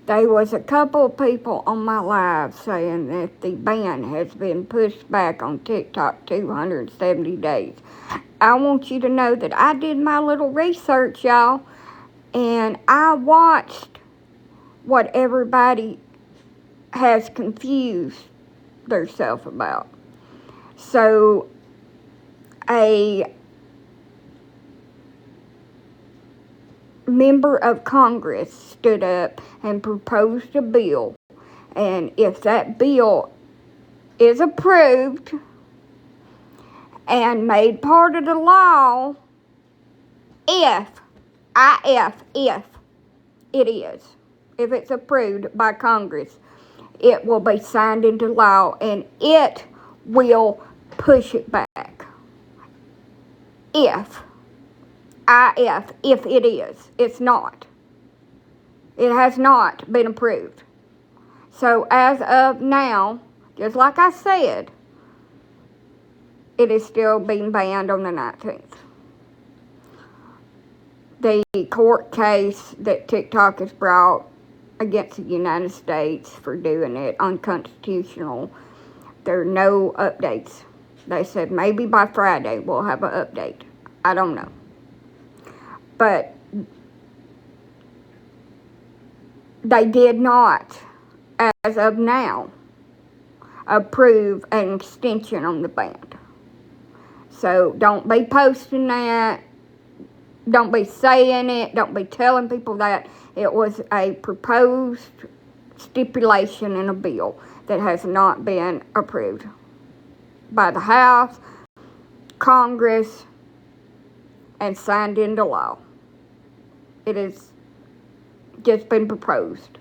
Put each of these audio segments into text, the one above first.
There was a couple of people on my live saying that the ban has been pushed back on TikTok 270 days. I want you to know that I did my little research, y'all, and I watched what everybody has confused themselves about. So, a member of Congress stood up and proposed a bill, and if that bill is approved and made part of the law, if it's approved by Congress, it will be signed into law and it will push it back. If it is. It's not. It has not been approved. So as of now, just like I said, it is still being banned on the 19th. The court case that TikTok has brought against the United States for doing it unconstitutional, there are no updates. They said maybe by Friday we'll have an update. I don't know. But they did not, as of now, approve an extension on the ban. So don't be posting that. Don't be saying it. Don't be telling people that. It was a proposed stipulation in a bill that has not been approved by the House, Congress, and signed into law. It has just been proposed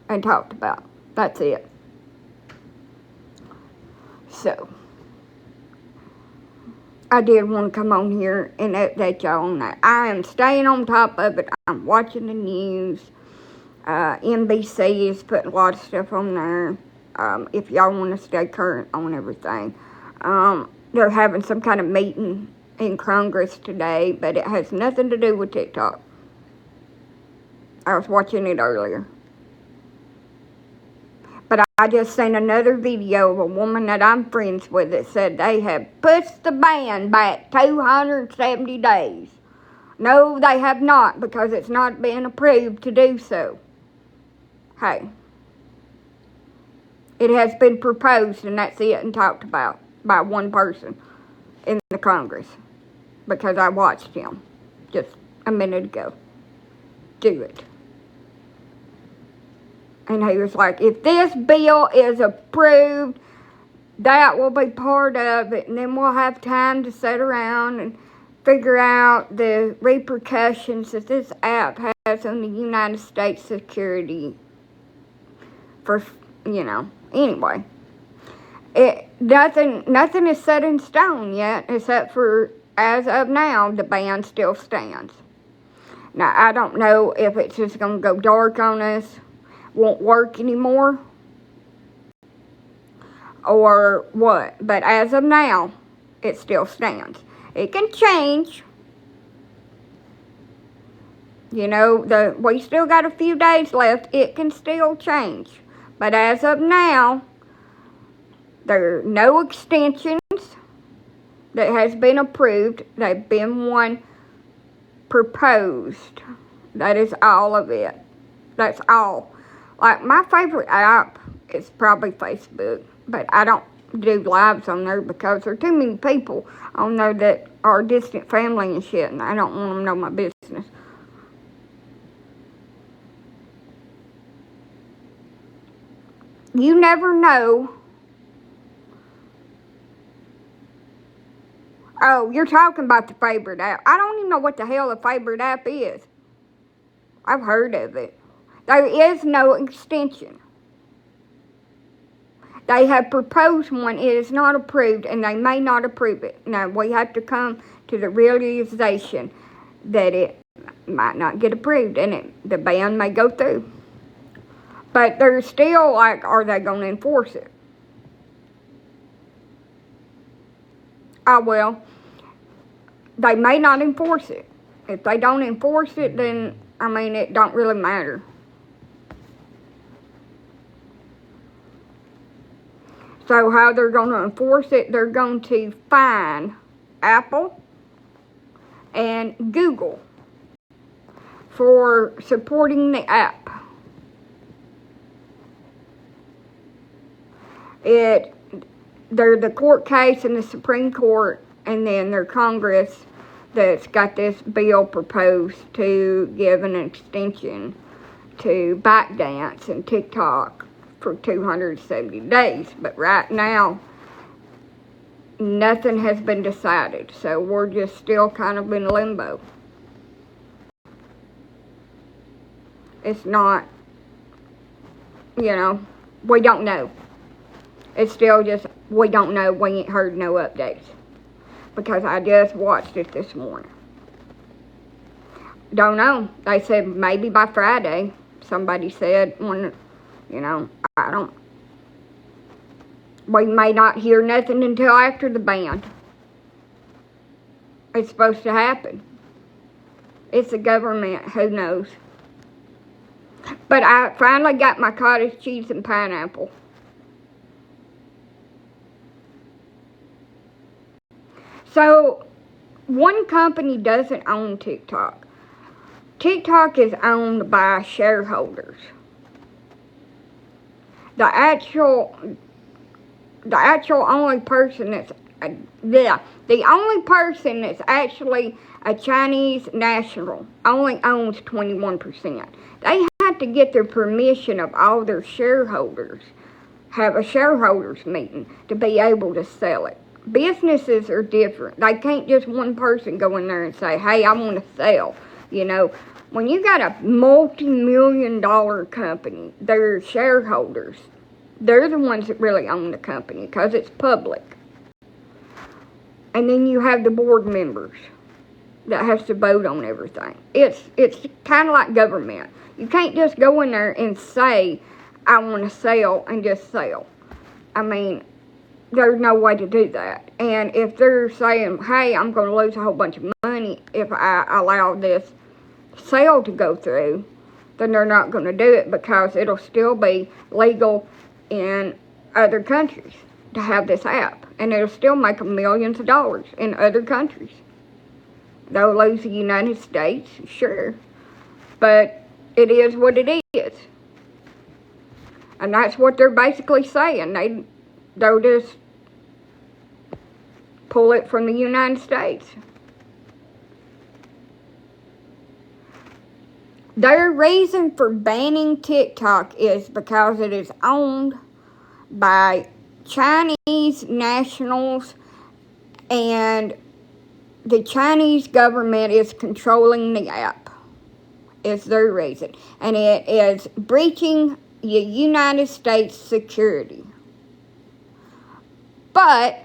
and talked about. That's it. So, I did want to come on here and update y'all on that. I am staying on top of it. I'm watching the news. NBC is putting a lot of stuff on there. If y'all want to stay current on everything. They're having some kind of meeting in Congress today, but it has nothing to do with TikTok. I was watching it earlier. But I just seen another video of a woman that I'm friends with that said they have pushed the ban back 270 days. No, they have not, because it's not been approved to do so. Hey. It has been proposed, and that's it, and talked about by one person in the Congress. Because I watched him just a minute ago do it. And he was like, if this bill is approved, that will be part of it. And then we'll have time to sit around and figure out the repercussions that this app has on the United States security. For, anyway. Nothing is set in stone yet, except for, as of now, the ban still stands. Now, I don't know if it's just going to go dark on us, won't work anymore, or what. But as of now, it still stands. It can change. We still got a few days left. It can still change. But as of now, there are no extensions that has been approved. They've been one proposed. That is all of it. That's all. Like, my favorite app is probably Facebook, but I don't do lives on there because there are too many people on there that are distant family and shit, and I don't want them to know my business. You never know. Oh, you're talking about the favorite app. I don't even know what the hell the favorite app is. I've heard of it. There is no extension. They have proposed one. It is not approved, and they may not approve it. Now, we have to come to the realization that it might not get approved, and the ban may go through. But they're still like, are they going to enforce it? Well, they may not enforce it. If they don't enforce it, then, it don't really matter. So how they're going to enforce it, they're going to fine Apple and Google for supporting the app. There's the court case in the Supreme Court, and then their Congress that's got this bill proposed to give an extension to ByteDance and TikTok for 270 days. But right now, nothing has been decided, so we're just still kind of in limbo. It's not, we don't know. It's still just, we don't know, we ain't heard no updates. Because I just watched it this morning. Don't know. They said maybe by Friday. Somebody said, we may not hear nothing until after the ban. It's supposed to happen. It's the government, who knows. But I finally got my cottage cheese and pineapple. So, one company doesn't own TikTok. TikTok is owned by shareholders. The actual only person that's, the only person that's actually a Chinese national only owns 21%. They have to get the permission of all their shareholders, have a shareholders meeting to be able to sell it. Businesses are different. They can't just one person go in there and say, hey, I want to sell. When you got a multi-million-dollar company, their shareholders, they're the ones that really own the company because it's public. And then you have the board members that has to vote on everything. It's kind of like government. You can't just go in there and say, I want to sell and just sell. I mean, there's no way to do that. And if they're saying, hey, I'm going to lose a whole bunch of money if I allow this sale to go through, then they're not going to do it because it'll still be legal in other countries to have this app. And it'll still make them millions of dollars in other countries. They'll lose the United States, sure. But it is what it is. And that's what they're basically saying. They'll just pull it from the United States. Their reason for banning TikTok is because it is owned by Chinese nationals, and the Chinese government is controlling the app. Is their reason. And it is breaching the United States security. But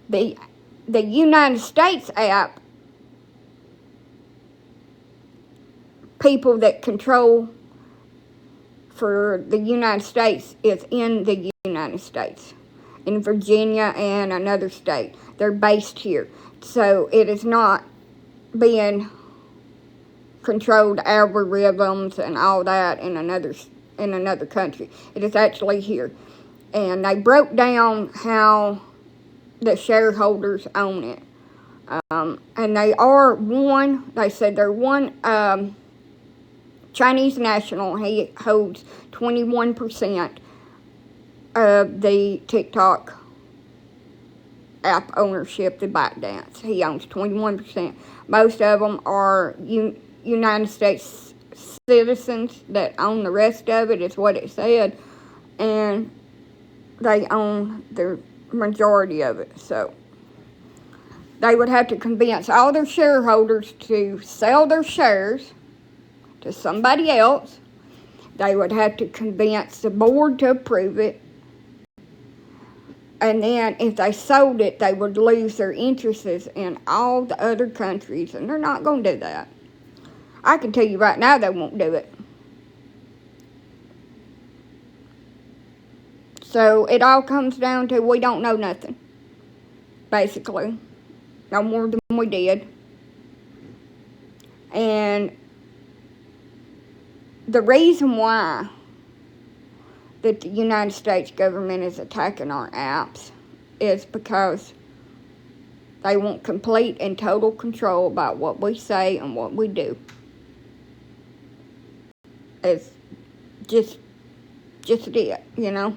the United States app, people that control for the United States is in the United States, in Virginia and another state. They're based here. So it is not being controlled algorithms and all that in another country. It is actually here. And they broke down how the shareholders own it. And they said they're one Chinese national. He holds 21% of the TikTok app ownership, the ByteDance. He owns 21%. Most of them are United States citizens that own the rest of it, is what it said. And they own the majority of it. So they would have to convince all their shareholders to sell their shares to somebody else. They would have to convince the board to approve it. And then if they sold it, they would lose their interests in all the other countries. And they're not going to do that. I can tell you right now they won't do it. So it all comes down to we don't know nothing. Basically. No more than we did. And the reason why that the United States government is attacking our apps is because they want complete and total control about what we say and what we do. It's just it, you know.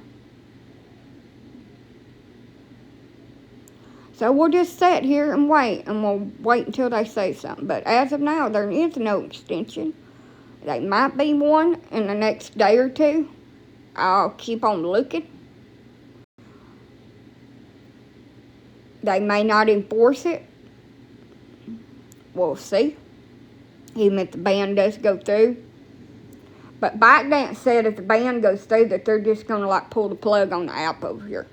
So we'll just sit here and we'll wait until they say something. But as of now, there is no extension. There might be one in the next day or two. I'll keep on looking. They may not enforce it. We'll see. Even if the ban does go through. But ByteDance said if the ban goes through that they're just going to pull the plug on the app over here.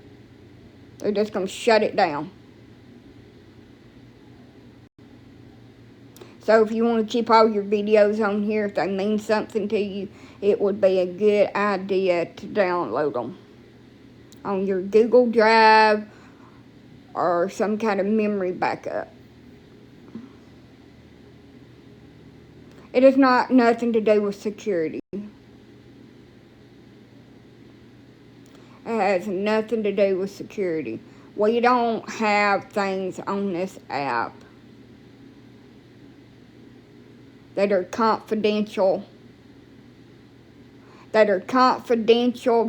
They're just going to shut it down. So if you want to keep all your videos on here, if they mean something to you, it would be a good idea to download them on your Google Drive or some kind of memory backup. It is not nothing to do with security. It has nothing to do with security. We don't have things on this app that are confidential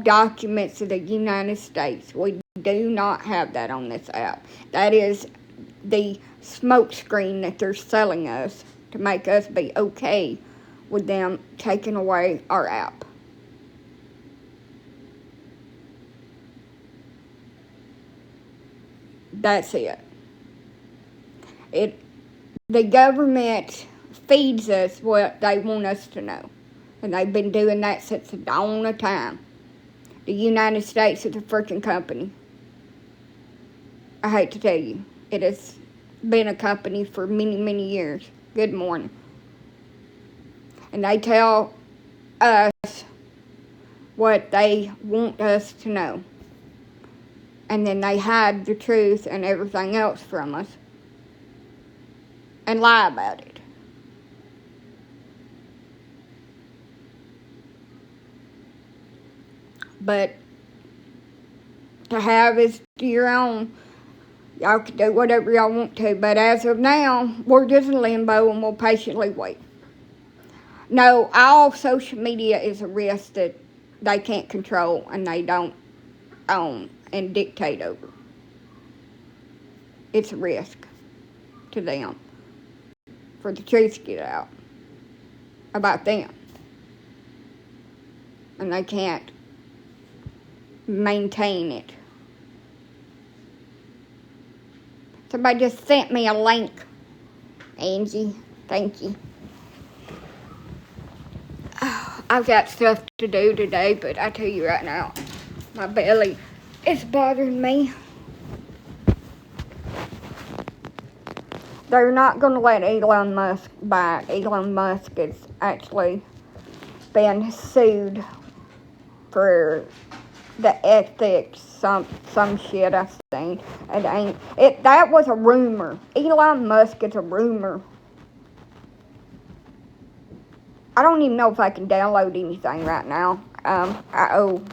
documents of the United States. We do not have that on this app. That is the smokescreen that they're selling us to make us be okay with them taking away our app. That's it. The government feeds us what they want us to know. And they've been doing that since the dawn of time. The United States is a freaking company. I hate to tell you. It has been a company for many, many years. Good morning. And they tell us what they want us to know. And then they hide the truth and everything else from us. And lie about it. But to have is to your own. Y'all can do whatever y'all want to. But as of now, we're just in limbo and we'll patiently wait. No, all social media is a risk that they can't control and they don't own and dictate over. It's a risk to them for the truth to get out about them. And they can't maintain it. Somebody just sent me a link. Angie, thank you. I've got stuff to do today, but I tell you right now, my belly is bothering me. They're not going to let Elon Musk buy it. Elon Musk has actually been sued for the ethics, some shit I seen. That was a rumor. Elon Musk is a rumor. I don't even know if I can download anything right now. I owe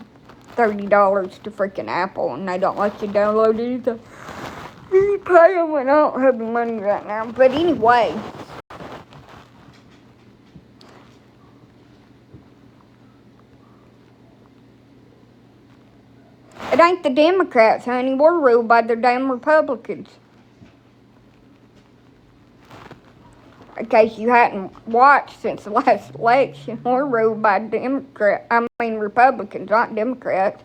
$30 to freaking Apple, and they don't let you download anything. You pay them, and I don't have the money right now. But anyway, it ain't the Democrats, honey. We're ruled by the damn Republicans. In case you hadn't watched since the last election, we're ruled by Republicans, not Democrats.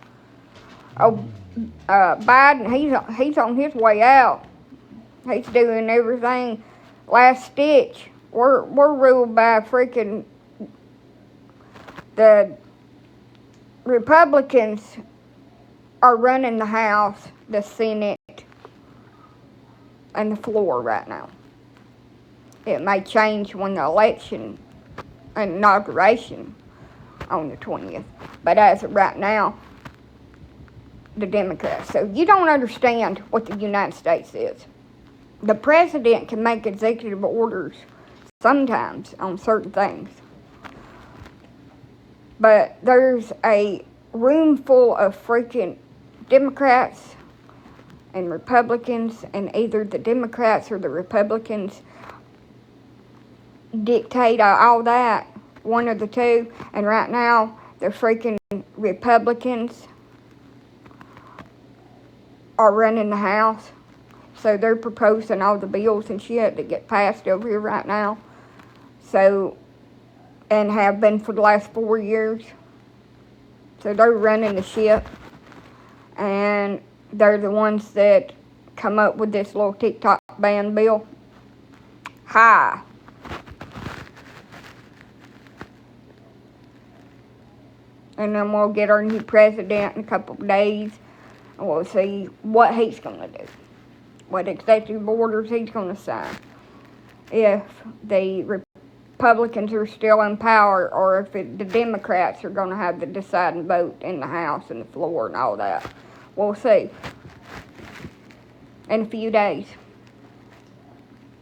Oh, Biden, he's on his way out. He's doing everything last stitch. We're ruled by freaking the Republicans are running the House, the Senate, and the floor right now. It may change when the election and inauguration on the 20th. But as of right now, the Democrats. So you don't understand what the United States is. The president can make executive orders sometimes on certain things. But there's a room full of freaking Democrats and Republicans, and either the Democrats or the Republicans dictate all that, one of the two, and right now the freaking Republicans are running the House, so they're proposing all the bills and shit that get passed over here right now, so, and have been for the last 4 years, so they're running the ship, and they're the ones that come up with this little TikTok ban bill. Hi. And then we'll get our new president in a couple of days, and we'll see what he's going to do, what executive orders he's going to sign, if the Republicans are still in power, or if the Democrats are going to have the deciding vote in the House and the floor and all that. We'll see in a few days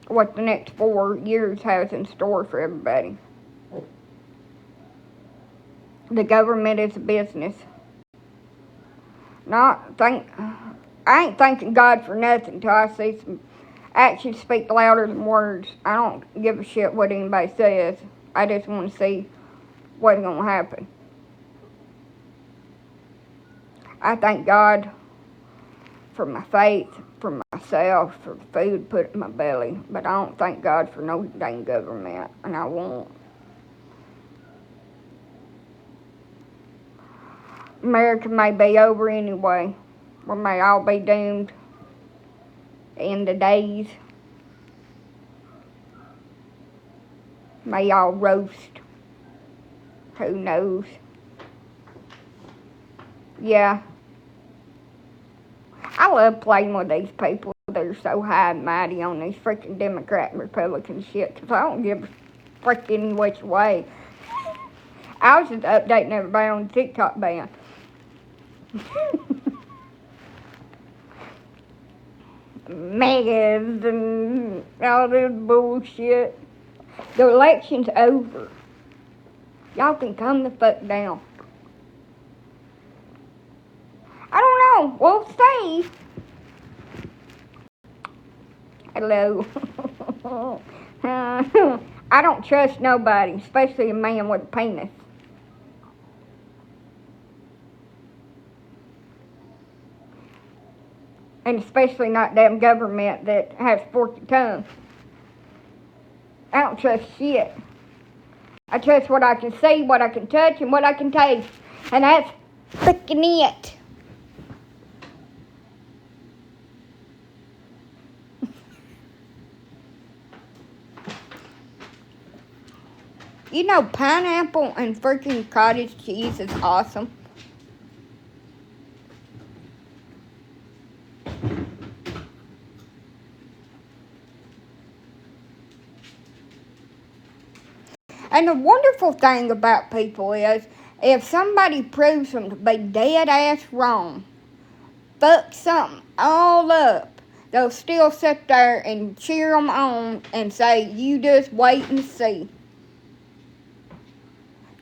what the next 4 years has in store for everybody. The government is a business. I ain't thanking God for nothing till I see some actions speak louder than words. I don't give a shit what anybody says. I just want to see what's going to happen. I thank God for my faith, for myself, for the food put in my belly. But I don't thank God for no dang government, and I won't. America may be over anyway. We may all be doomed in the days. May all roast. Who knows? Yeah. I love playing with these people. They're so high and mighty on these freaking Democrat and Republican shit, because I don't give a freaking which way. I was just updating everybody on the TikTok ban. Megas and all this bullshit. The election's over. Y'all can come the fuck down. I don't know. We'll see. Hello. I don't trust nobody, especially a man with a penis. And especially not damn government that has forked tongue. I don't trust shit. I trust what I can see, what I can touch, and what I can taste. And that's freaking it. You know, pineapple and freaking cottage cheese is awesome. And the wonderful thing about people is, if somebody proves them to be dead-ass wrong, fuck something all up, they'll still sit there and cheer them on and say, you just wait and see.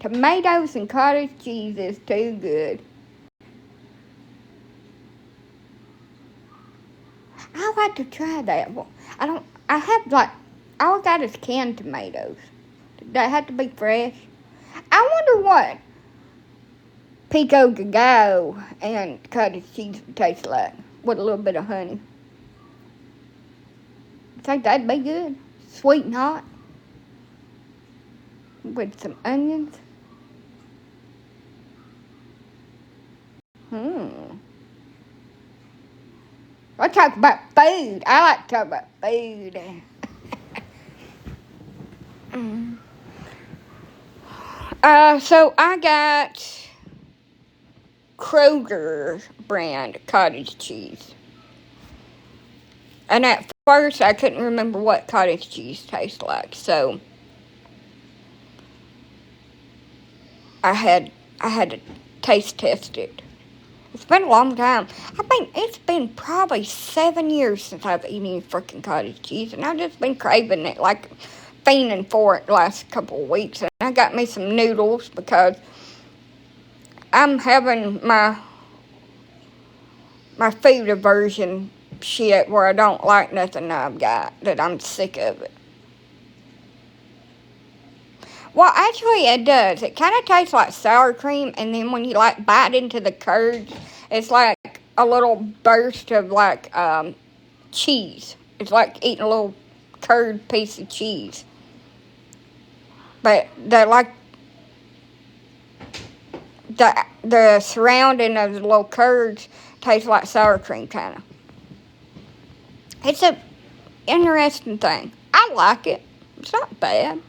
Tomatoes and cottage cheese is too good. I'd like to try that. Well, I have all I got is canned tomatoes. They have to be fresh. I wonder what pico de gallo and cottage cheese would taste like with a little bit of honey. I think that'd be good. Sweet and hot. With some onions. Let's talk about food. I like to talk about food. So I got Kroger brand cottage cheese. And at first I couldn't remember what cottage cheese tastes like, so I had to taste test it. It's been a long time. It's been probably 7 years since I've eaten any freaking cottage cheese, and I've just been craving it, like fiending for it the last couple of weeks. And I got me some noodles because I'm having my food aversion shit where I don't like nothing I've got, that I'm sick of it. Well, actually, it does. It kind of tastes like sour cream, and then when you, like, bite into the curds, it's like a little burst of, like, cheese. It's like eating a little curd piece of cheese. But the surrounding of the little curds tastes like sour cream, kind of. It's a interesting thing. I like it. It's not bad.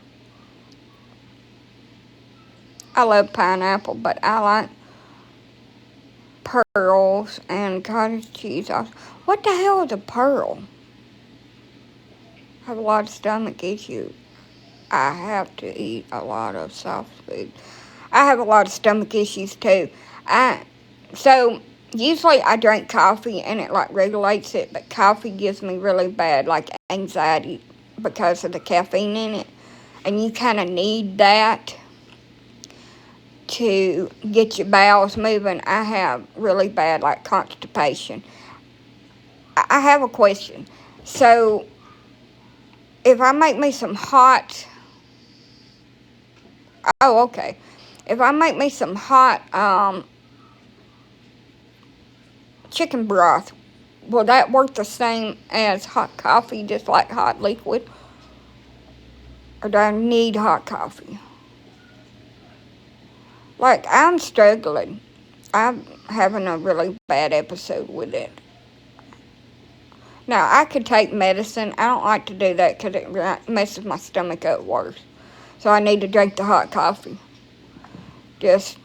I love pineapple, but I like pearls and cottage cheese sauce. What the hell is a pearl? I have a lot of stomach issues. I have to eat a lot of soft food. I have a lot of stomach issues too. So usually I drink coffee and it like regulates it, but coffee gives me really bad like anxiety because of the caffeine in it, and you kind of need that to get your bowels moving. I have really bad like constipation. I have a question. So if I make me some hot, if I make me some hot chicken broth, will that work the same as hot coffee, just like hot liquid? Or do I need hot coffee? Like, I'm struggling. I'm having a really bad episode with it. Now, I could take medicine. I don't like to do that because it messes my stomach up worse. So I need to drink the hot coffee. Just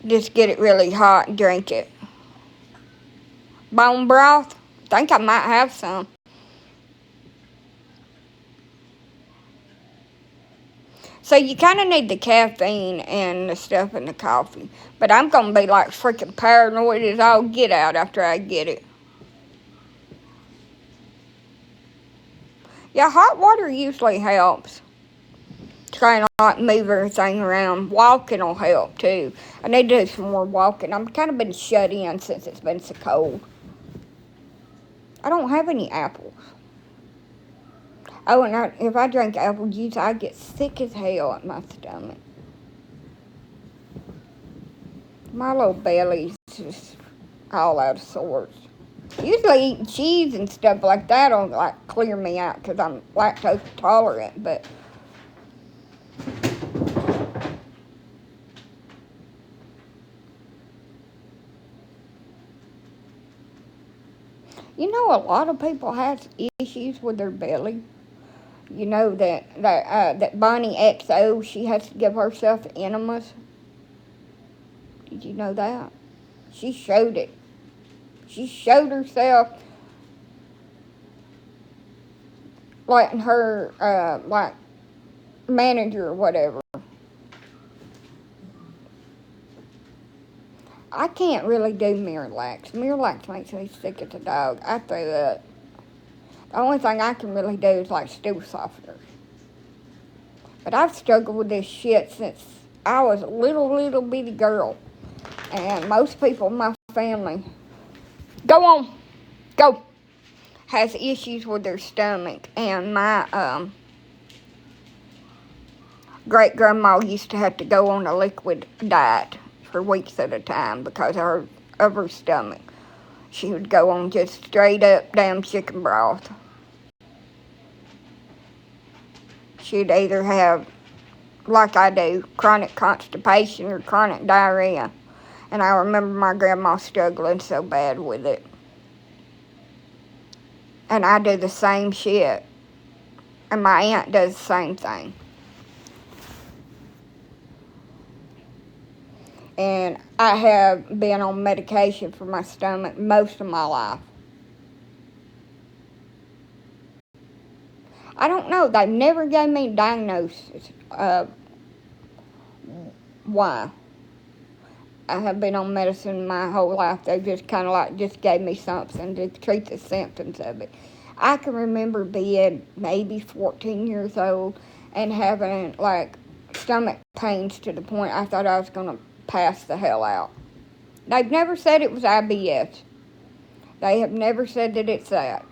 get it really hot and drink it. Bone broth? I think I might have some. So you kind of need the caffeine and the stuff in the coffee. But I'm going to be like freaking paranoid as all get out after I get it. Yeah, hot water usually helps. Trying to like move everything around. Walking will help too. I need to do some more walking. I've kind of been shut in since it's been so cold. I don't have any apples. Oh, and if I drink apple juice, I get sick as hell at my stomach. My little belly's just all out of sorts. Usually eating cheese and stuff like that will like clear me out because I'm lactose tolerant, but you know, a lot of people have issues with their belly. You know that Bonnie XO, she has to give herself enemas. Did you know that? She showed it. She showed herself letting her like manager or whatever. I can't really do Miralax. Miralax makes me sick as a dog. I throw up. The only thing I can really do is like stool softeners. But I've struggled with this shit since I was a little bitty girl. And most people in my family, go, has issues with their stomach. And my great-grandma used to have to go on a liquid diet for weeks at a time because of her stomach. She would go on just straight up damn chicken broth. She'd either have, like I do, chronic constipation or chronic diarrhea. And I remember my grandma struggling so bad with it. And I do the same shit. And my aunt does the same thing. And I have been on medication for my stomach most of my life. I don't know. They never gave me a diagnosis of why. I have been on medicine my whole life. They just kind of just gave me something to treat the symptoms of it. I can remember being maybe 14 years old and having stomach pains to the point I thought I was going to pass the hell out. They've never said it was IBS. They have never said that it's that.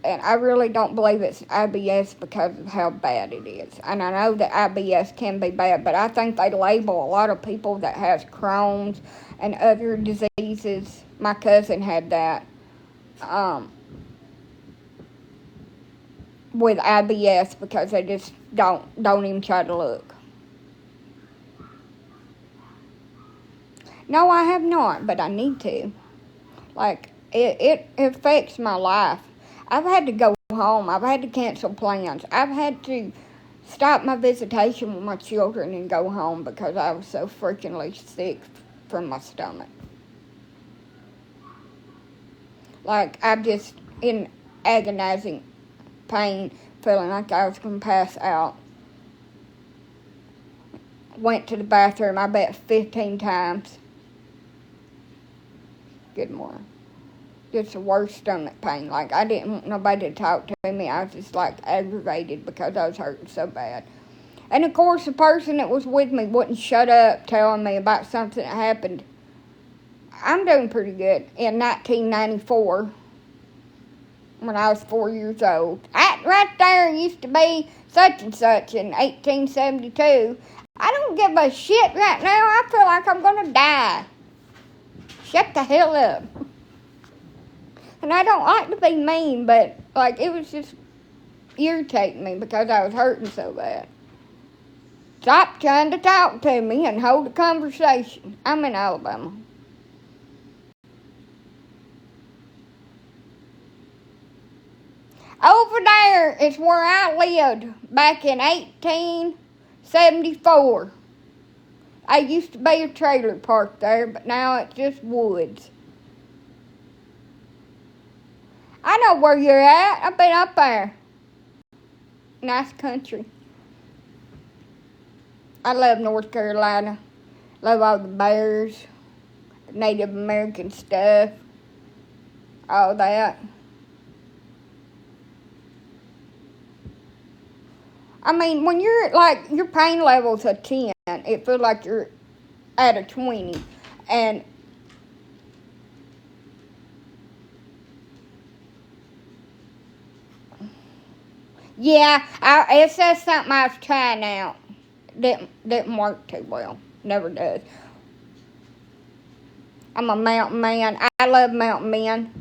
And I really don't believe it's IBS because of how bad it is. And I know that IBS can be bad, but I think they label a lot of people that has Crohn's and other diseases. My cousin had that with IBS because they just don't even try to look. No, I have not, but I need to. Like, it affects my life. I've had to go home. I've had to cancel plans. I've had to stop my visitation with my children and go home because I was so freakingly sick from my stomach. Like, I'm just in agonizing pain, feeling like I was going to pass out. Went to the bathroom, I bet 15 times. Good morning. Just the worst stomach pain. Like, I didn't want nobody to talk to me. I was just, like, aggravated because I was hurting so bad. And, of course, the person that was with me wouldn't shut up telling me about something that happened. I'm doing pretty good. In 1994, when I was 4 years old. Right there used to be such and such in 1872. I don't give a shit right now. I feel like I'm going to die. Shut the hell up. And I don't like to be mean, but, like, it was just irritating me because I was hurting so bad. Stop trying to talk to me and hold a conversation. I'm in Alabama. Over there is where I lived back in 1874. I used to be a trailer park there, but now it's just woods. I know where you're at. I've been up there. Nice country. I love North Carolina. Love all the bears, the Native American stuff, all that. I mean, when you're like, your pain level's a 10, it feels like you're at a 20. And yeah, it says something I was trying out. Didn't work too well. Never does. I'm a mountain man. I love mountain men.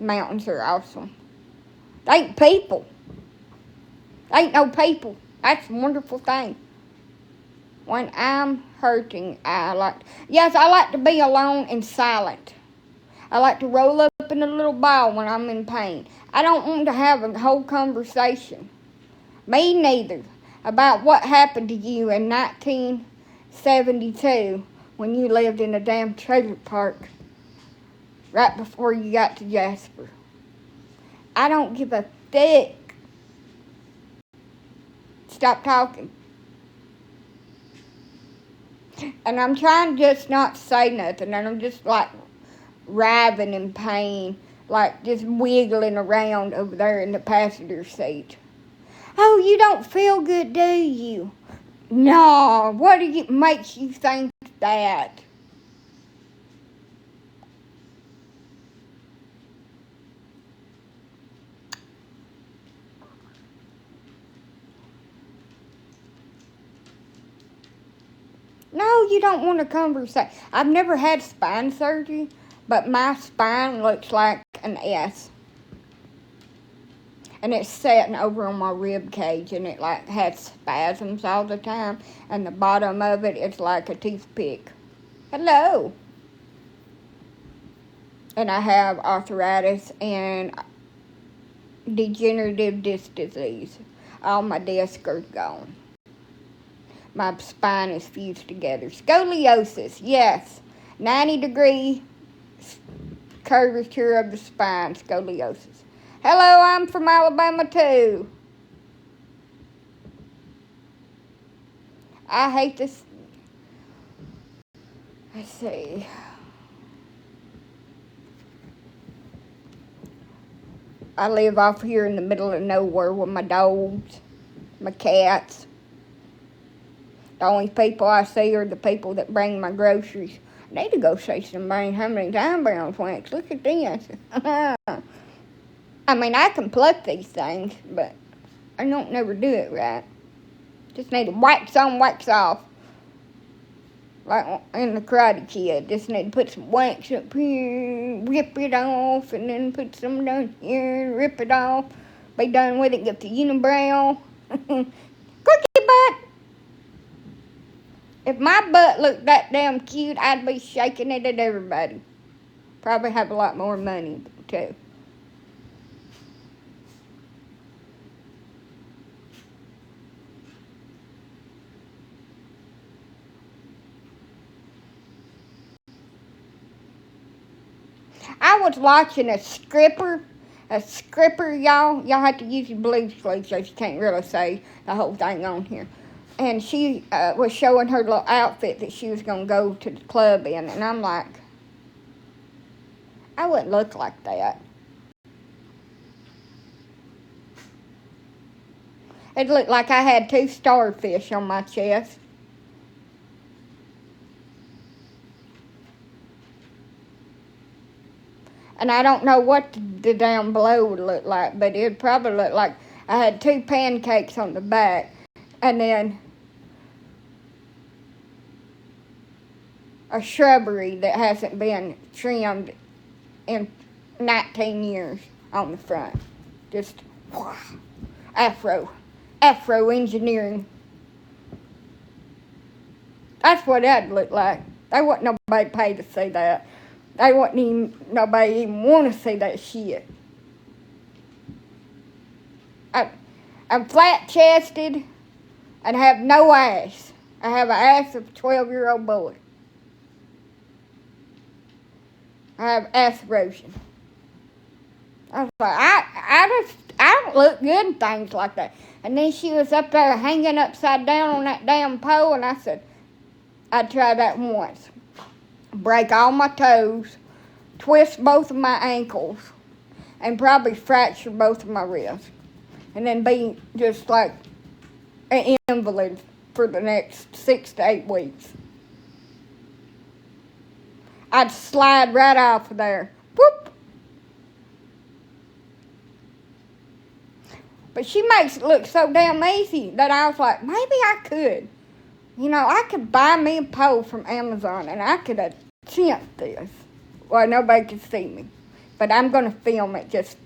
Mountains are awesome. They ain't people. They ain't no people. That's a wonderful thing. When I'm hurting, I like to be alone and silent. I like to roll up in a little ball when I'm in pain. I don't want to have a whole conversation. Me neither. About what happened to you in 1972 when you lived in a damn trailer park right before you got to Jasper. I don't give a fuck. Stop talking. And I'm trying just not to say nothing, and I'm just like writhing in pain, like just wiggling around over there in the passenger seat. Oh, you don't feel good, do you? No, what makes you think that? No, you don't want to conversate. I've never had spine surgery, but my spine looks like an S. And it's sitting over on my rib cage, and it like has spasms all the time. And the bottom of it is like a toothpick. Hello. And I have arthritis and degenerative disc disease. All my discs are gone. My spine is fused together. Scoliosis, yes. 90-degree curvature of the spine, scoliosis. Hello, I'm from Alabama too. I hate this. Let's see. I live off here in the middle of nowhere with my dogs, my cats. The only people I see are the people that bring my groceries. I need to go see somebody how many time barrels went. Look at this. I mean, I can pluck these things, but I don't never do it right. Just need to wax on, wax off. Like in the Karate Kid. Just need to put some wax up here, rip it off, and then put some down here, rip it off. Be done with it, get the unibrow. Cookie butt! If my butt looked that damn cute, I'd be shaking it at everybody. Probably have a lot more money, too. I was watching a stripper, y'all. Y'all have to use your blue sleeves so you can't really see the whole thing on here. And she was showing her little outfit that she was going to go to the club in. And I'm like, I wouldn't look like that. It looked like I had 2 starfish on my chest. And I don't know what the down below would look like, but it'd probably look like I had 2 pancakes on the back. And then a shrubbery that hasn't been trimmed in 19 years on the front. Just Afro engineering. That's what that'd look like. They wouldn't nobody pay to see that. They wouldn't even nobody even want to see that shit. I'm flat chested and have no ass. I have an ass of a 12-year-old boy. I have ass erosion. I was like, I don't look good in things like that. And then she was up there hanging upside down on that damn pole, and I said, I'd try that once. Break all my toes, twist both of my ankles, and probably fracture both of my wrists. And then be just like an invalid for the next 6 to 8 weeks. I'd slide right off of there. Whoop! But she makes it look so damn easy that I was like, maybe I could. You know, I could buy me a pole from Amazon and I could attempt this. Well, nobody could see me. But I'm going to film it just,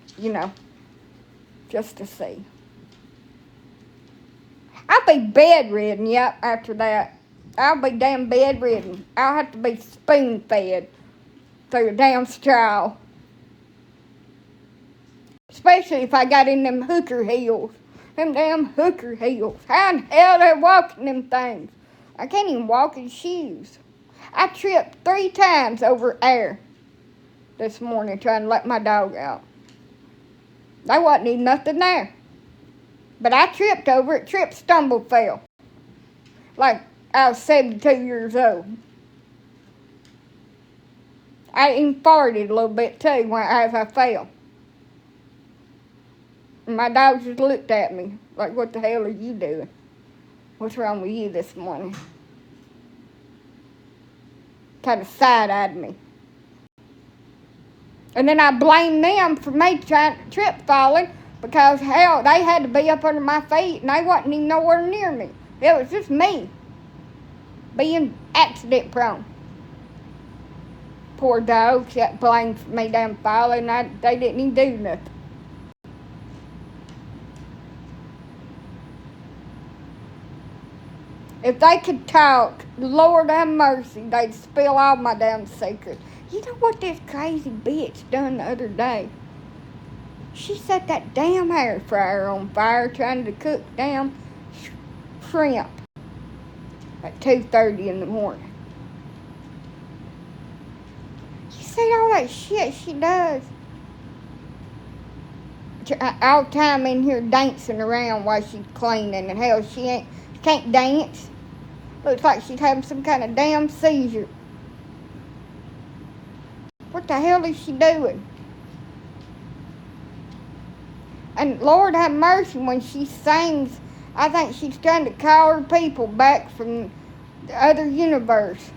just to see. I'll be bedridden, yep, after that. I'll be damn bedridden. I'll have to be spoon-fed through a damn straw. Especially if I got in them hooker heels. Them damn hooker heels. How in hell they're walking them things? I can't even walk in shoes. I tripped 3 times over air this morning trying to let my dog out. There wasn't even nothing there. But I tripped over it. Tripped, stumbled, fell. Like I was 72 years old. I even farted a little bit too as I fell. And my dog just looked at me like, what the hell are you doing? What's wrong with you this morning? Kind of side-eyed me. And then I blamed them for me trying to trip falling because, hell, they had to be up under my feet and they wasn't even nowhere near me. It was just me being accident prone. Poor dogs got blamed for me damn falling and they didn't even do nothing. If they could talk, Lord have mercy, they'd spill all my damn secrets. You know what this crazy bitch done the other day? She set that damn air fryer on fire trying to cook damn shrimp at 2:30 in the morning. You see all that shit she does? All the time in here dancing around while she's cleaning, and hell, she can't dance. Looks like she's having some kind of damn seizure. What the hell is she doing? And Lord have mercy, when she sings, I think she's trying to call her people back from the other universe.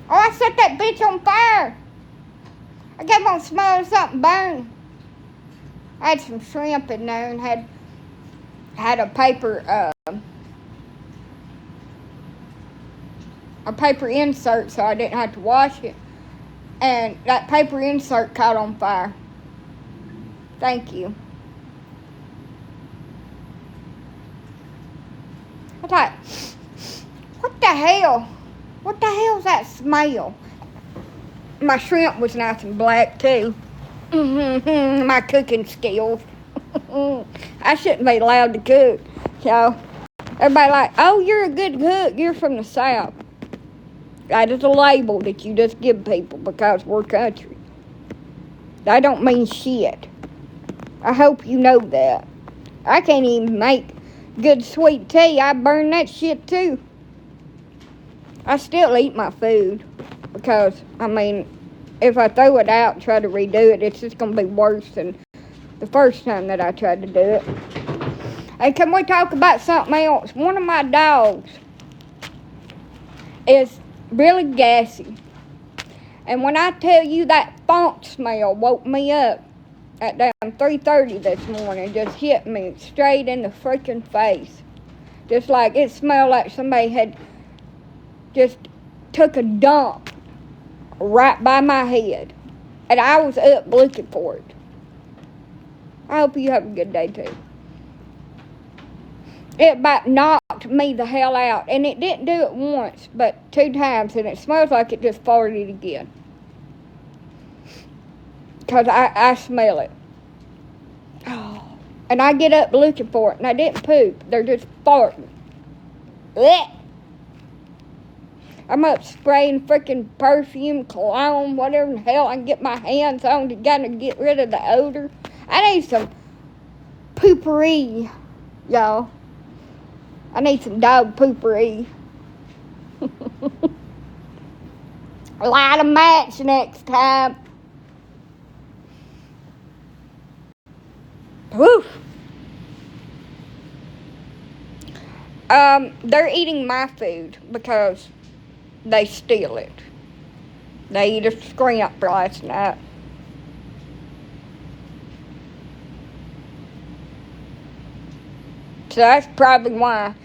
Oh, I set that bitch on fire. I kept on smelling something burn. I had some shrimp in there and had a paper insert so I didn't have to wash it. And that paper insert caught on fire. Thank you. I thought, what the hell? What the hell's that smell? My shrimp was nice and black too. My cooking skills. I shouldn't be allowed to cook. So everybody like, oh, you're a good cook. You're from the South. That is a label that you just give people because we're country. That don't mean shit. I hope you know that. I can't even make good sweet tea. I burn that shit too. I still eat my food because, I mean, if I throw it out and try to redo it, it's just going to be worse than the first time that I tried to do it. Hey, can we talk about something else? One of my dogs is really gassy. And when I tell you that funk smell woke me up at damn 3:30 this morning, just hit me straight in the freaking face. Just like it smelled like somebody had just took a dump right by my head. And I was up looking for it. I hope you have a good day too. It about knocked me the hell out. And it didn't do it once, but 2 times. And it smells like it just farted again. Because I smell it. Oh. And I get up looking for it. And I didn't poop. They're just farting. Blech. I'm up spraying freaking perfume, cologne, whatever the hell I can get my hands on to kind of get rid of the odor. I need some poopery, y'all. I need some dog poopery. Light a match next time. Whew. They're eating my food because they steal it. They eat a scrimp last night. So that's probably why.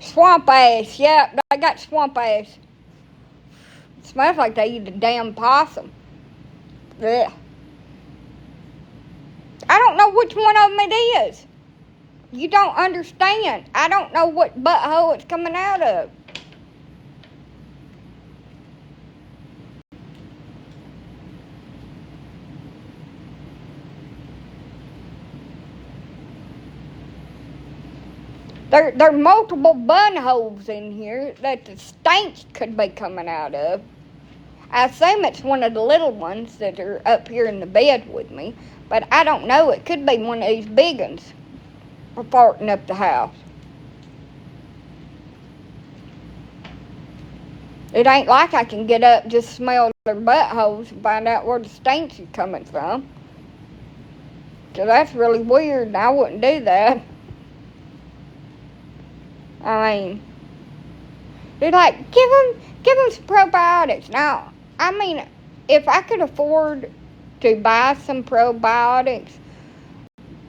Swamp ass, yep, I got swamp ass. It smells like they eat a damn possum. Ugh. I don't know which one of them it is. You don't understand. I don't know what butthole it's coming out of. There are multiple bun holes in here that the stank could be coming out of. I assume it's one of the little ones that are up here in the bed with me, but I don't know. It could be one of these big ones for farting up the house. It ain't like I can get up, just smell their buttholes and find out where the stank is coming from. So that's really weird, and I wouldn't do that. I mean, they're like, give them some probiotics. Now, I mean, if I could afford to buy some probiotics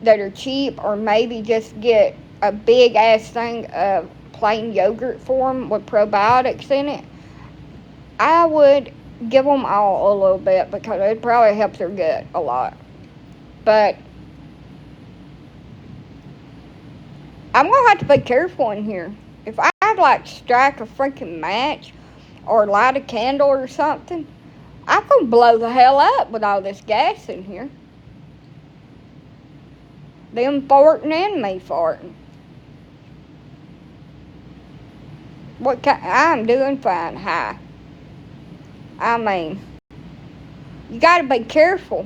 that are cheap, or maybe just get a big ass thing of plain yogurt for them with probiotics in it, I would give them all a little bit because it probably helps their gut a lot. But I'm going to have to be careful in here. If I'd like strike a freaking match or light a candle or something, I'm going to blow the hell up with all this gas in here. Them farting and me farting. I'm doing fine. Hi. I mean, you got to be careful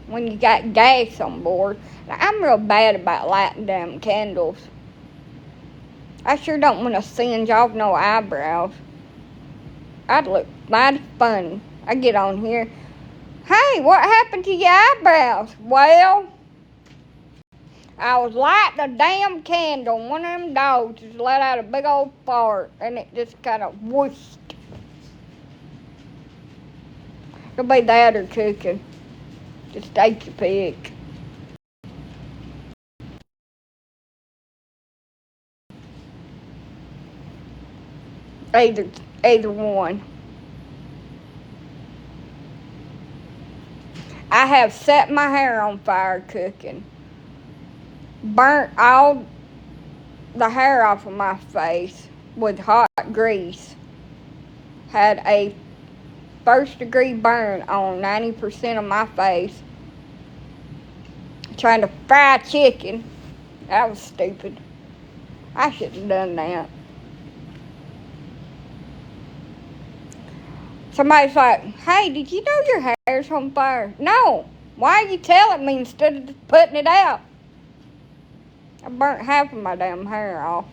when you got gas on board. Now, I'm real bad about lighting damn candles. I sure don't want to singe off no eyebrows. I'd look mighty funny. I get on here. Hey, what happened to your eyebrows? Well, I was lighting a damn candle, and one of them dogs just let out a big old fart, and it just kind of whooshed. It'll be that or cooking. Just take your pick. Either one. I have set my hair on fire cooking. Burnt all the hair off of my face with hot grease. Had a first degree burn on 90% of my face. Trying to fry chicken. That was stupid. I shouldn't have done that. Somebody's like, hey, did you know your hair's on fire? No. Why are you telling me instead of just putting it out? I burnt half of my damn hair off.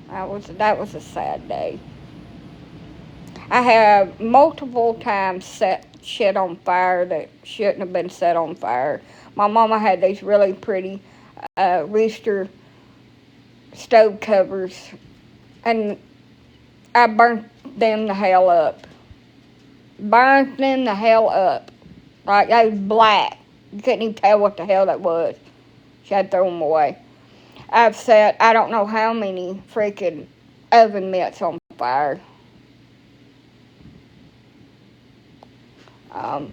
That was a sad day. I have multiple times set shit on fire that shouldn't have been set on fire. My mama had these really pretty rooster stove covers, and I burnt them the hell up. Burnt them the hell up. Like, they was black. You couldn't even tell what the hell that was. She had to throw them away. I've set, I don't know how many freaking oven mitts on fire.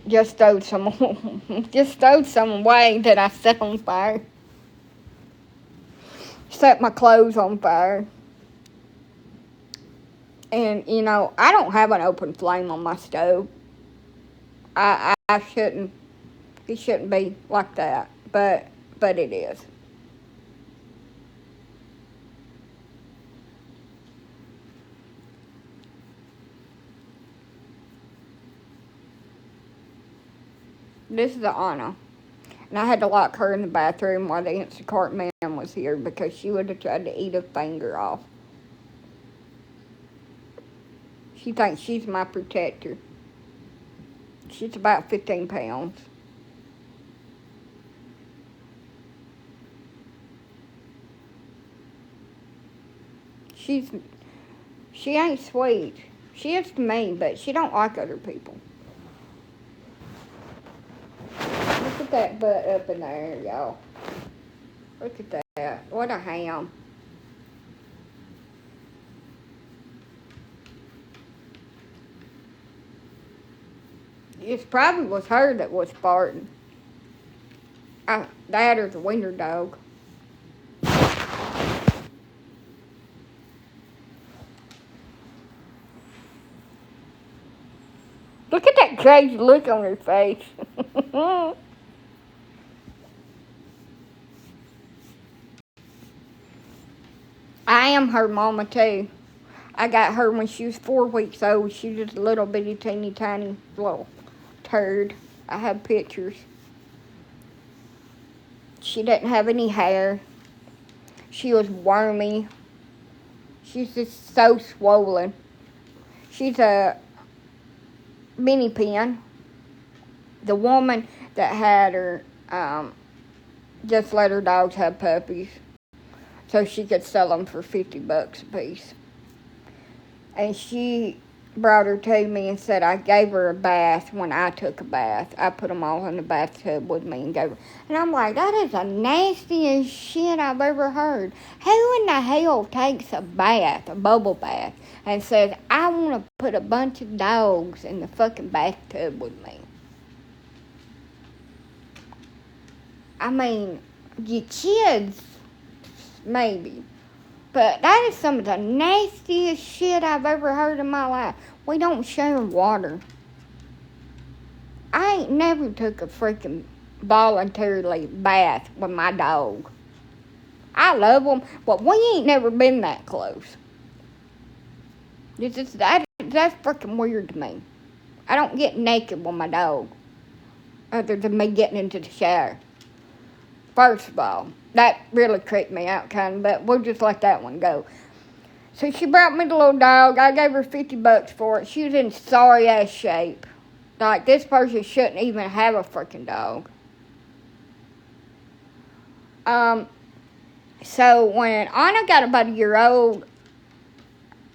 Just throwed some away that I set on fire. Set my clothes on fire. And, you know, I don't have an open flame on my stove. I shouldn't. It shouldn't be like that. But it is. This is Anna. And I had to lock her in the bathroom while the Instacart man was here because she would have tried to eat a finger off. She thinks she's my protector. She's about 15 pounds. She ain't sweet. She is to me, but she don't like other people. Look at that butt up in there, y'all. Look at that. What a ham. It probably was her that was farting. That or the wiener dog. Look at that crazy look on her face. I am her mama too. I got her when she was 4 weeks old. She was just a little bitty, teeny, tiny little turd. I have pictures. She didn't have any hair. She was wormy. She's just so swollen. She's a mini pin. The woman that had her just let her dogs have puppies so she could sell them for $50 a piece. And she brought her to me and said I gave her a bath when I took a bath. I put them all in the bathtub with me and gave her. And I'm like, that is the nastiest shit I've ever heard. Who in the hell takes a bath, a bubble bath, and says, I want to put a bunch of dogs in the fucking bathtub with me? I mean, your kids, maybe. But that is some of the nastiest shit I've ever heard in my life. We don't share water. I ain't never took a freaking voluntarily bath with my dog. I love them, but we ain't never been that close. That's freaking weird to me. I don't get naked with my dog, other than me getting into the shower. First of all, that really creeped me out kind of, but we'll just let that one go. So she brought me the little dog. I gave her $50 for it. She was in sorry ass shape. Like, this person shouldn't even have a freaking dog. So when Anna got about a year old,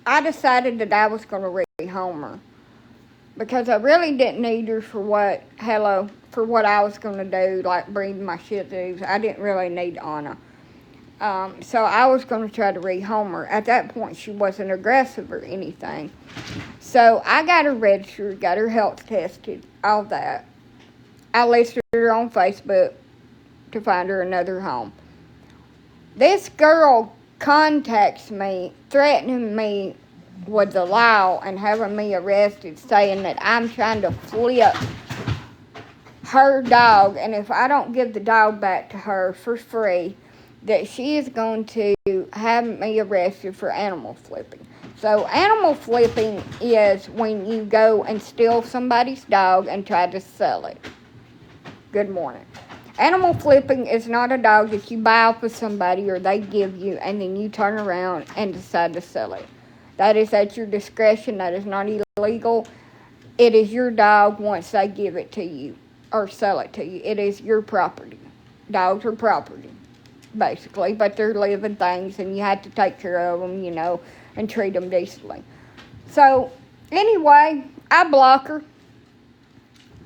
I decided that I was going to rehome her. Because I really didn't need her for what I was going to do, like breeding my Shih Tzus. I didn't really need Anna. So I was going to try to rehome her. At that point, she wasn't aggressive or anything. So I got her registered, got her health tested, all that. I listed her on Facebook to find her another home. This girl contacts me, threatening me with the law and having me arrested, saying that I'm trying to flip her dog, and if I don't give the dog back to her for free, that she is going to have me arrested for animal flipping. So animal flipping is when you go and steal somebody's dog and try to sell it. Good morning. Animal flipping is not a dog that you buy off of somebody or they give you and then you turn around and decide to sell it. That is at your discretion. That is not illegal. It is your dog once they give it to you or sell it to you. It is your property. Dogs are property, basically, but they're living things and you have to take care of them, and treat them decently. So, anyway, I block her.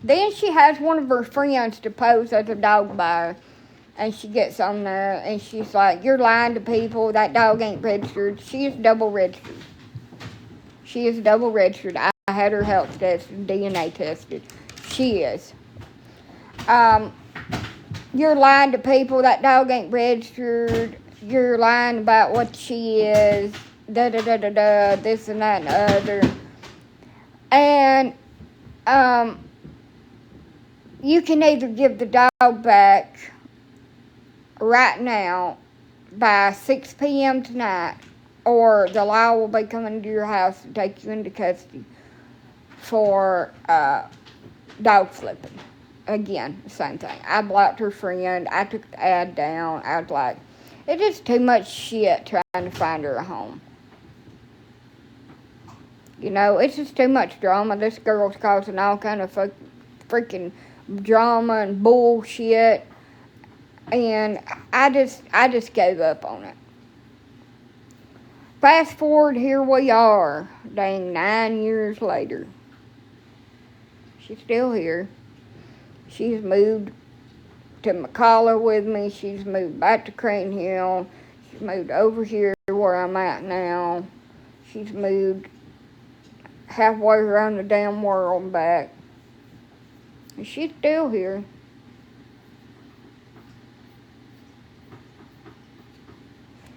Then she has one of her friends to pose as a dog buyer. And she gets on there and she's like, "You're lying to people. That dog ain't registered." She is double registered. She is double registered. I had her health tested, DNA tested. She is. You're lying to people. That dog ain't registered. You're lying about what she is. Da-da-da-da-da. This and that and the other. And, you can either give the dog back right now by 6 p.m. tonight, or the law will be coming to your house to take you into custody for dog flipping. Again, the same thing. I blocked her friend. I took the ad down. I was like, it's just too much shit trying to find her a home. It's just too much drama. This girl's causing all kind of freaking drama and bullshit, and I just gave up on it. Fast forward, here we are, dang, 9 years later. She's still here. She's moved to McCalla with me. She's moved back to Crane Hill. She's moved over here where I'm at now. She's moved halfway around the damn world and back. And she's still here.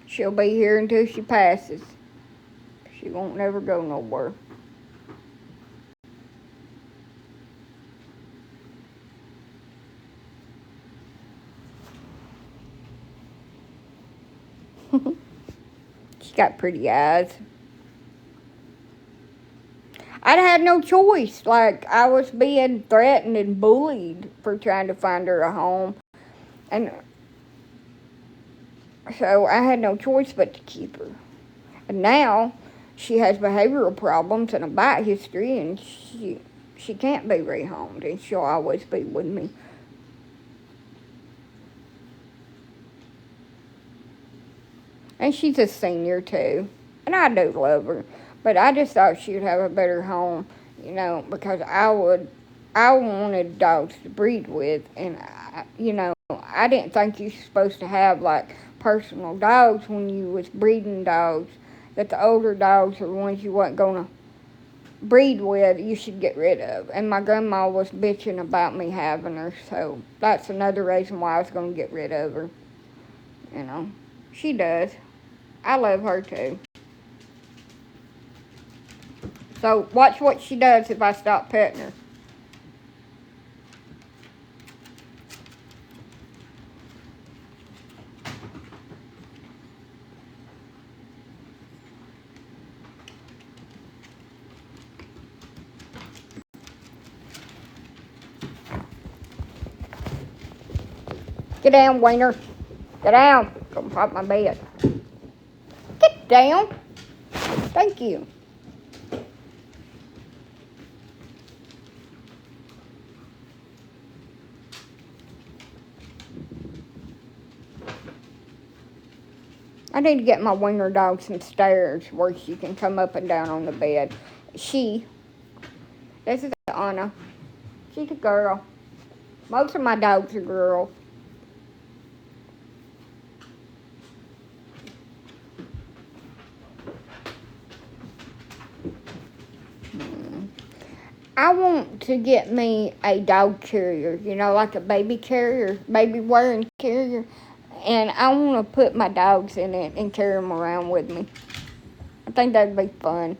She'll be here until she passes. She won't never go nowhere. She got pretty eyes. I had no choice. Like, I was being threatened and bullied for trying to find her a home. And so I had no choice but to keep her. And now she has behavioral problems and a bite history, and she can't be rehomed, and she'll always be with me. And she's a senior too. And I do love her. But I just thought she would have a better home, because I wanted dogs to breed with. And, I didn't think you were supposed to have, like, personal dogs when you was breeding dogs. That the older dogs are the ones you wasn't going to breed with, you should get rid of. And my grandma was bitching about me having her. So that's another reason why I was going to get rid of her. She does. I love her too. So watch what she does if I stop petting her. Get down, Wiener. Get down. Come pop my bed. Get down. Thank you. I need to get my wiener dog some stairs where she can come up and down on the bed. This is Anna. She's a girl. Most of my dogs are girls. I want to get me a dog carrier, like a baby carrier, baby wearing carrier. And I want to put my dogs in it and carry them around with me. I think that'd be fun.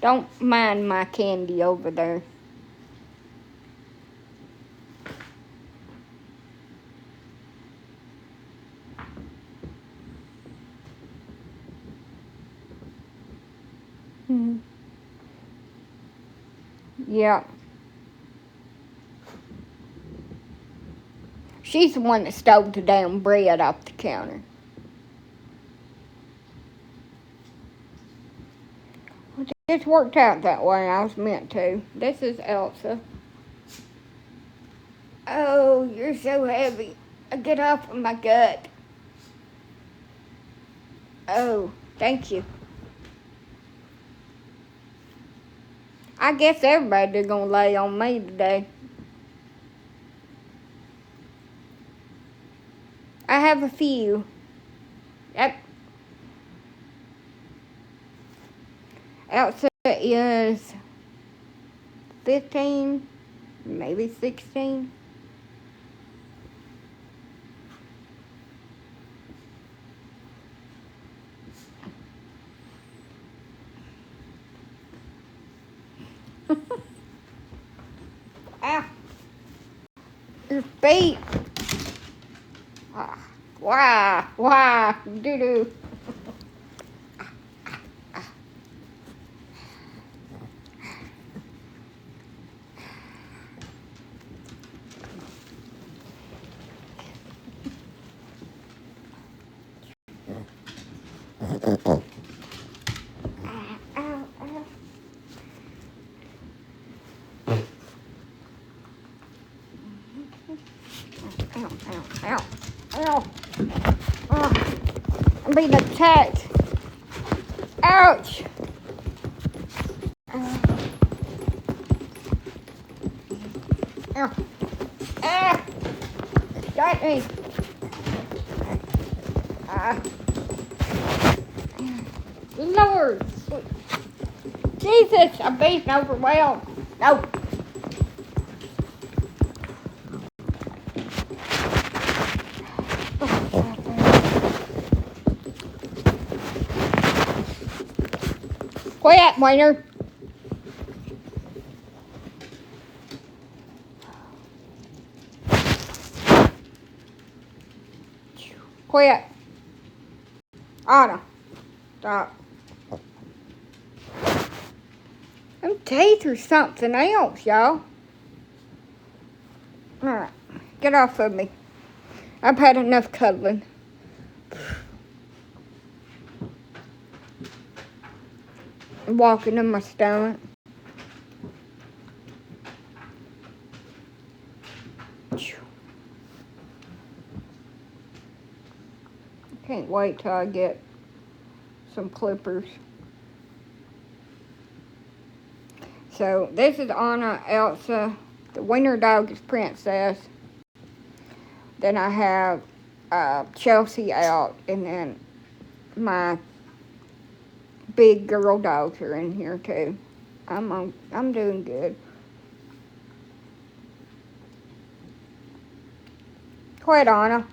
Don't mind my candy over there. Yeah. She's the one that stole the damn bread off the counter. It worked out that way. I was meant to. This is Elsa. Oh, you're so heavy. Get off of my gut. Oh, thank you. I guess everybody's gonna lay on me today. I have a few. Yep. Elsa is 15, maybe 16. Ow. Your feet. Why, doo-doo. Ow. I'm being attacked. Ouch. Got me. Lord. Jesus, I'm being overwhelmed. No. Quiet, Wiener. Quiet. Anna. Stop. Them teeth are something else, y'all. Alright. Get off of me. I've had enough cuddling. I'm walking in my stomach. Can't wait till I get some clippers. So this is Anna, Elsa. The wiener dog is Princess. Then I have Chelsea out, and then my big girl dogs are in here too. I'm doing good. Quiet, Anna.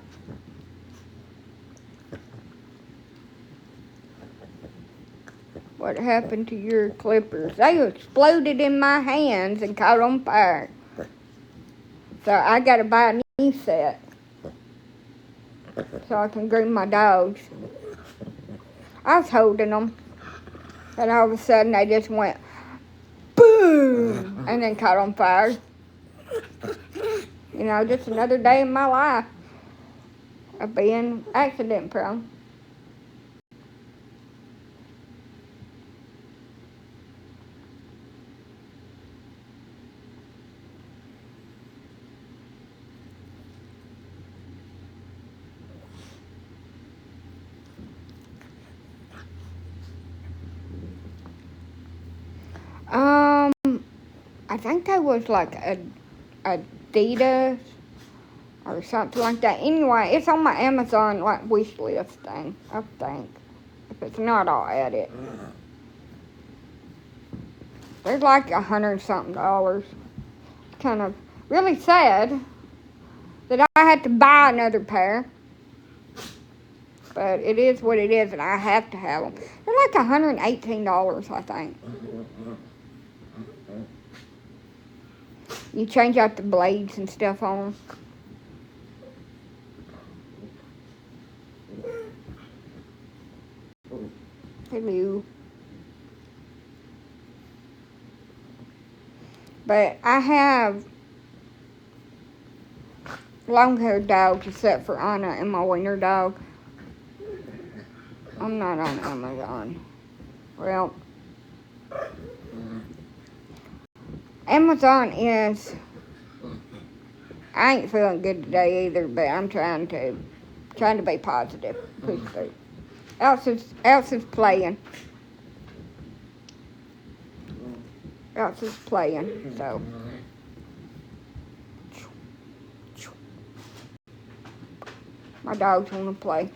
What happened to your clippers? They exploded in my hands and caught on fire. So I gotta buy a new set so I can groom my dogs. I was holding them, and all of a sudden they just went and then caught on fire. You know, just another day in my life of being accident prone. I think that was like Adidas or something like that. Anyway, it's on my Amazon like wish list thing, I think. If it's not, I'll add it. There's like $100-something. Kind of really sad that I had to buy another pair. But it is what it is, and I have to have them. They're like $118, I think. You change out the blades and stuff on them. Hello. But I have long-haired dogs except for Anna and my wiener dog. I'm not on Amazon. Well, Amazon is... I ain't feeling good today either, but I'm trying to be positive. Else is playing. So. My dogs want to play.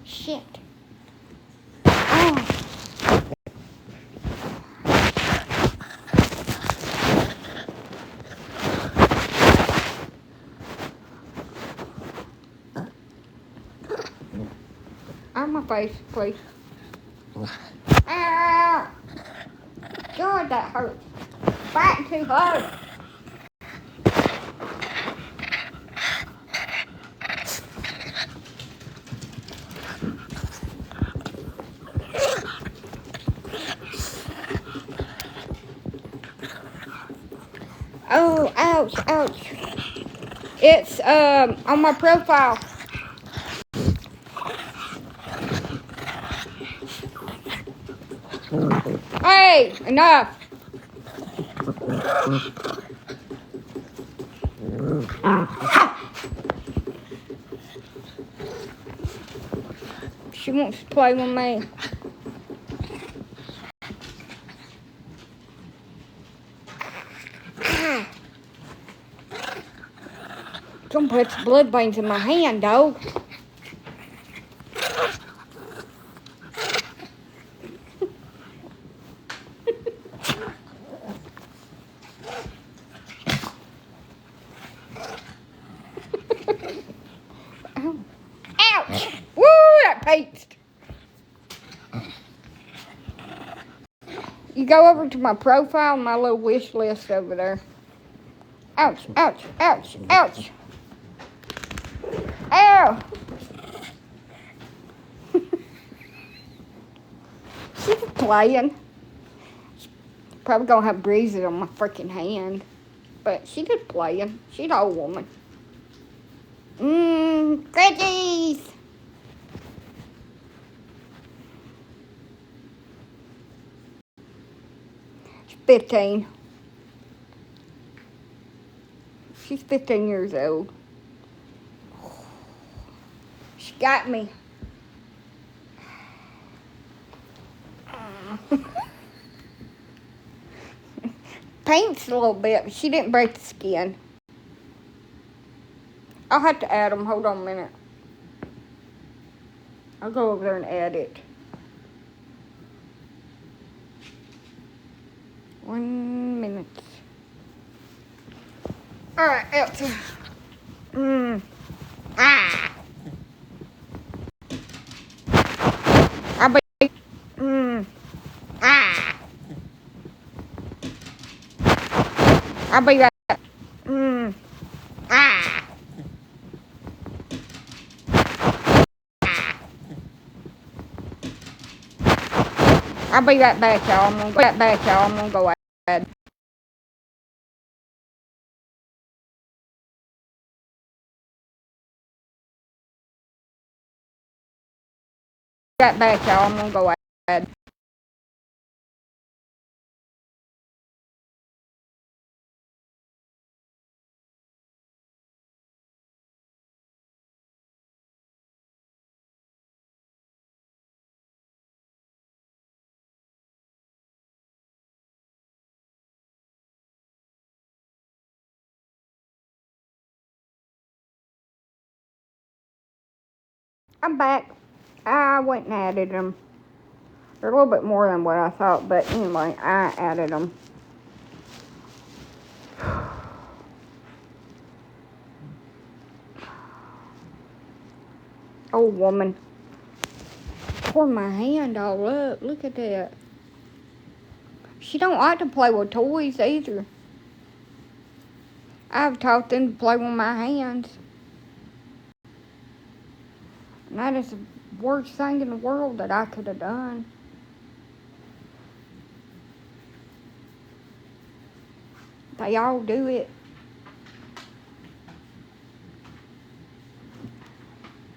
Shit. On my face, please. Ah! God, that hurts. Fighting too hard. Oh, ouch, ouch. It's on my profile. Hey, enough. She wants to play with me. Don't put blood veins in my hand, dog. Ouch! Woo, that paste. You go over to my profile, my little wish list over there. Ouch, ouch, ouch, ouch. Ow! She's playing. Probably gonna have bruises on my freaking hand. But she just playing. She's an old woman. Greggies! She's 15. She's 15 years old. She got me. Paints a little bit, but she didn't break the skin. I'll have to add them. Hold on a minute. I'll go over there and add it. 1 minute. Alright, Elsa. I'll be. I'll be right back. Ah. I'll be right back, y'all. I'm gonna go ahead. Right back, y'all. I'm gonna go ahead. I'm back. I went and added them. They're a little bit more than what I thought, but anyway, I added them. Old woman tore my hand all up. Look at that. She don't like to play with toys either. I've taught them to play with my hands. And that is the worst thing in the world that I could have done. They all do it.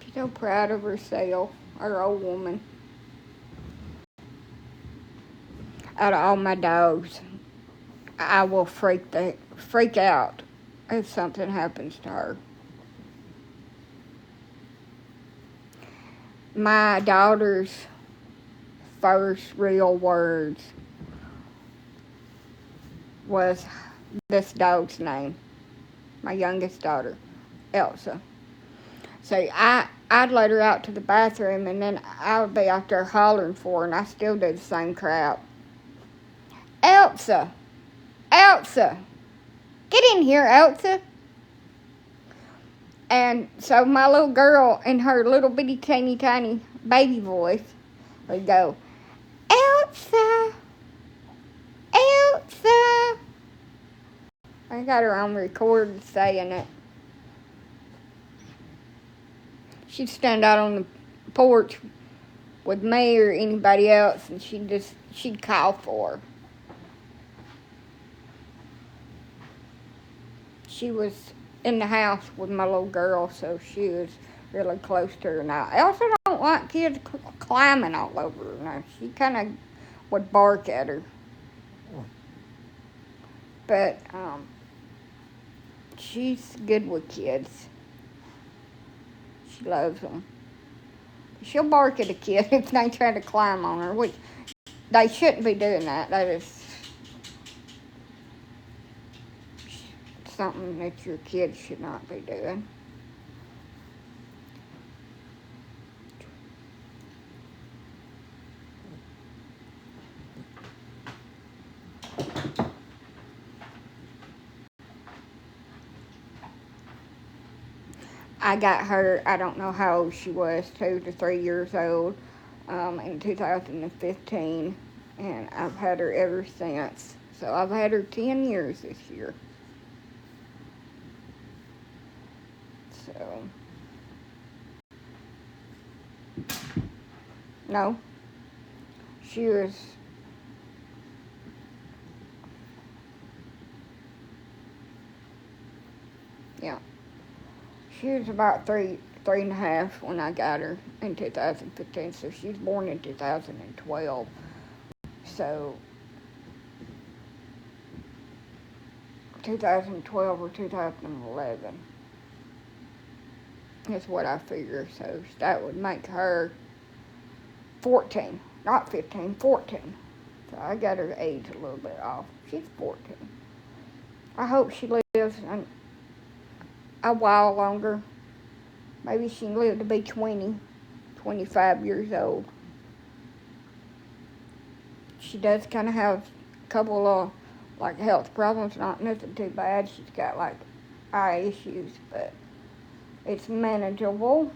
She's so proud of herself, her old woman. Out of all my dogs, I will freak out if something happens to her. My daughter's first real words was this dog's name. My youngest daughter, Elsa. So I'd let her out to the bathroom, and then I would be out there hollering for her, and I still do the same crap. Elsa! Elsa! Get in here, Elsa! And so my little girl, in her little bitty teeny tiny baby voice, would go, Elsa! Elsa! I got her on record saying it. She'd stand out on the porch with me or anybody else, and she'd call for her. She was in the house with my little girl, so she was really close to her. Now, Elsa don't like kids climbing all over her. Now, she kind of would bark at her. But she's good with kids. She loves them. She'll bark at a kid if they try to climb on her, which they shouldn't be doing that. That is something that your kids should not be doing. I got her, I don't know how old she was, 2 to 3 years old, in 2015, and I've had her ever since. So I've had her 10 years this year. So, no, she was, yeah, she was about three and a half when I got her in 2015, so she was born in 2012. So 2012 or 2011 is what I figure. So that would make her 14, not 15, 14. So I got her age a little bit off. She's 14. I hope she lives a while longer. Maybe she can live to be 20, 25 years old. She does kind of have a couple of health problems, not nothing too bad. She's got eye issues, but it's manageable.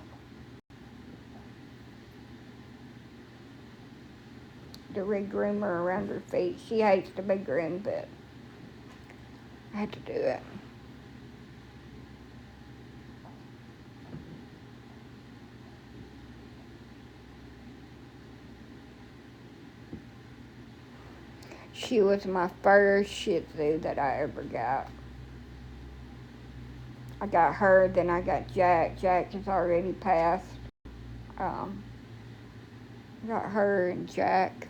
To re-groom her around her feet. She hates to be groomed, but I had to do it. She was my first Shih Tzu that I ever got. I got her, then I got Jack. Jack has already passed. Got her and Jack.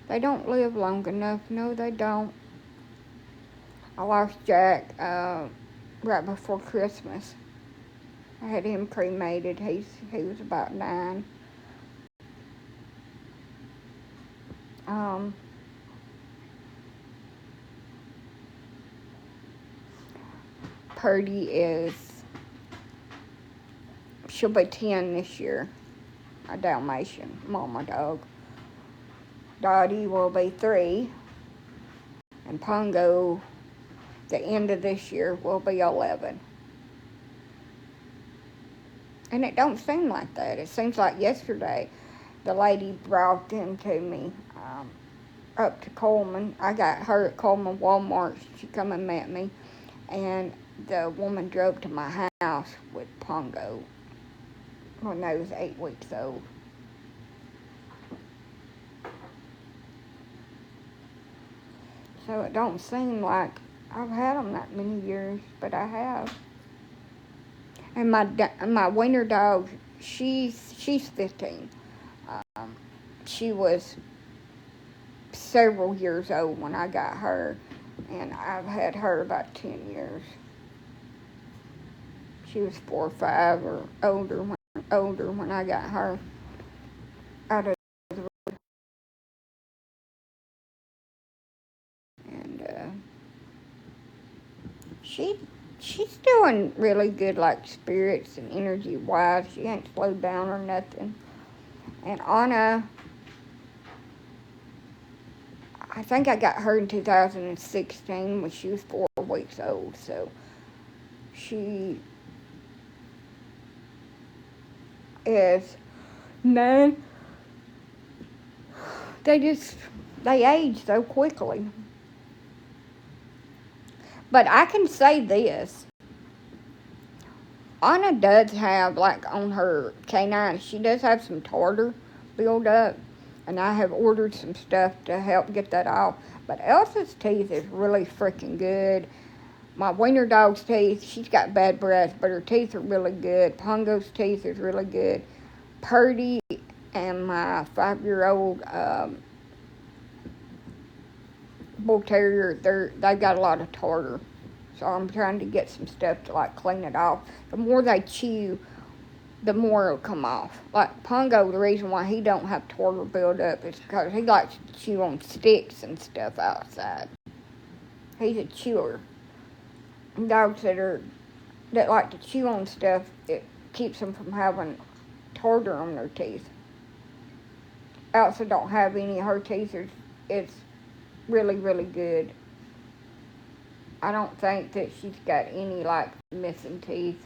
They don't live long enough. No, they don't. I lost Jack right before Christmas. I had him cremated. He was about 9. Purdy she'll be 10 this year. A Dalmatian, mama dog. Dottie will be 3. And Pongo, the end of this year, will be 11. And it don't seem like that. It seems like yesterday the lady brought them to me up to Coleman. I got her at Coleman Walmart. She come and met me. And the woman drove to my house with Pongo when they was 8 weeks old. So it don't seem like I've had them that many years, but I have. And my wiener dog, she's 15. She was several years old when I got her, and I've had her about 10 years. She was 4 or 5 or older when I got her out of the road. And she's doing really good, like spirits and energy wise. She ain't slowed down or nothing. And Anna, I think I got her in 2016 when she was 4 weeks old. So she is 9. They age so quickly. But I can say this. Anna does have, like, on her canine, she does have some tartar build up. And I have ordered some stuff to help get that off. But Elsa's teeth is really freaking good. My wiener dog's teeth, she's got bad breath, but her teeth are really good. Pongo's teeth is really good. Purdy and my 5-year-old bull terrier, they've got a lot of tartar. So I'm trying to get some stuff to, like, clean it off. The more they chew, the more it'll come off. Like Pongo, the reason why he don't have tartar build up is because he likes to chew on sticks and stuff outside. He's a chewer. And dogs that like to chew on stuff, it keeps them from having tartar on their teeth. Elsa don't have any. Her teeth it's really, really good. I don't think that she's got any, like, missing teeth.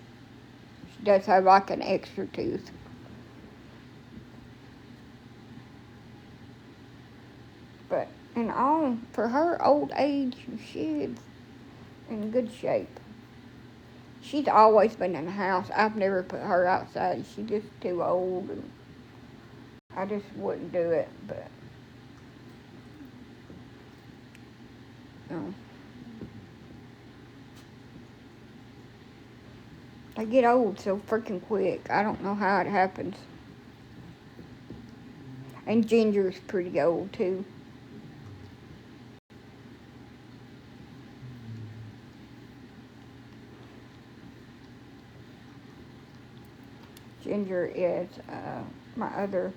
She does have, like, an extra tooth. But in all, for her old age, she's in good shape. She's always been in the house. I've never put her outside. She's just too old, and I just wouldn't do it, but no. They get old so freaking quick. I don't know how it happens. And Ginger's pretty old, too. Ginger is my other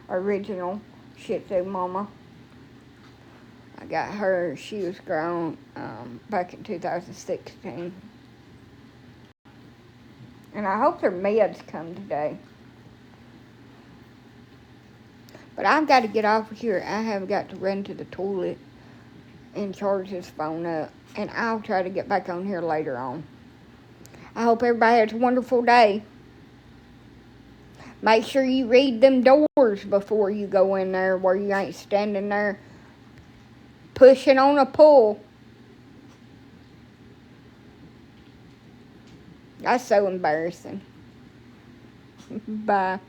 original Shih Tzu mama. I got her, she was grown back in 2016. And I hope their meds come today. But I've got to get off of here. I have got to run to the toilet and charge this phone up. And I'll try to get back on here later on. I hope everybody has a wonderful day. Make sure you read them doors before you go in there where you ain't standing there pushing on a pull. That's so embarrassing. Bye.